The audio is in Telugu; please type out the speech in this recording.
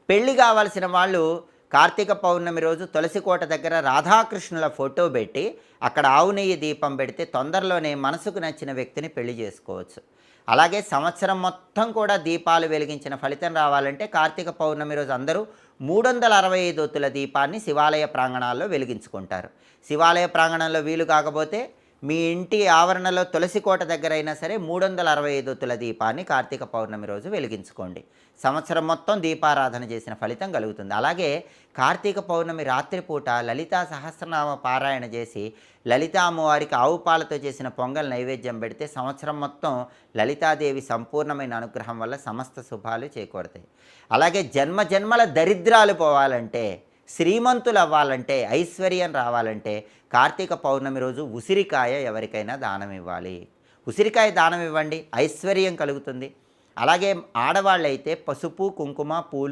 పెళ్లి కావాల్సిన వాళ్ళు కార్తీక పౌర్ణమి రోజు తులసి కోట దగ్గర రాధాకృష్ణుల ఫోటో పెట్టి అక్కడ ఆవు నెయ్యి దీపం పెడితే తొందరలోనే మనసుకు నచ్చిన వ్యక్తిని పెళ్లి చేసుకోవచ్చు. అలాగే సంవత్సరం మొత్తం కూడా దీపాలు వెలిగించిన ఫలితం రావాలంటే కార్తీక పౌర్ణమి రోజు అందరూ 365 ఒత్తుల దీపాన్ని శివాలయ ప్రాంగణాల్లో వెలిగించుకుంటారు. శివాలయ ప్రాంగణంలో వీలు కాకపోతే మీ ఇంటి ఆవరణలో తులసి కోట దగ్గర అయినా సరే 365 ఒత్తుల దీపాన్ని కార్తీక పౌర్ణమి రోజు వెలిగించుకోండి. సంవత్సరం మొత్తం దీపారాధన చేసిన ఫలితం కలుగుతుంది. అలాగే కార్తీక పౌర్ణమి రాత్రిపూట లలితా సహస్రనామ పారాయణ చేసి లలితా అమ్మవారికి ఆవు పాలతో చేసిన పొంగల్ నైవేద్యం పెడితే సంవత్సరం మొత్తం లలితాదేవి సంపూర్ణమైన అనుగ్రహం వల్ల సమస్త శుభాలు చేకూరతాయి. అలాగే జన్మ జన్మల దరిద్రాలు పోవాలంటే, శ్రీమంతులు అవ్వాలంటే, ఐశ్వర్యం రావాలంటే కార్తీక పౌర్ణమి రోజు ఉసిరికాయ ఎవరికైనా దానం ఇవ్వాలి. ఉసిరికాయ దానం ఇవ్వండి, ఐశ్వర్యం కలుగుతుంది. అలాగే ఆడవాళ్ళైతే పసుపు, కుంకుమ, పూలు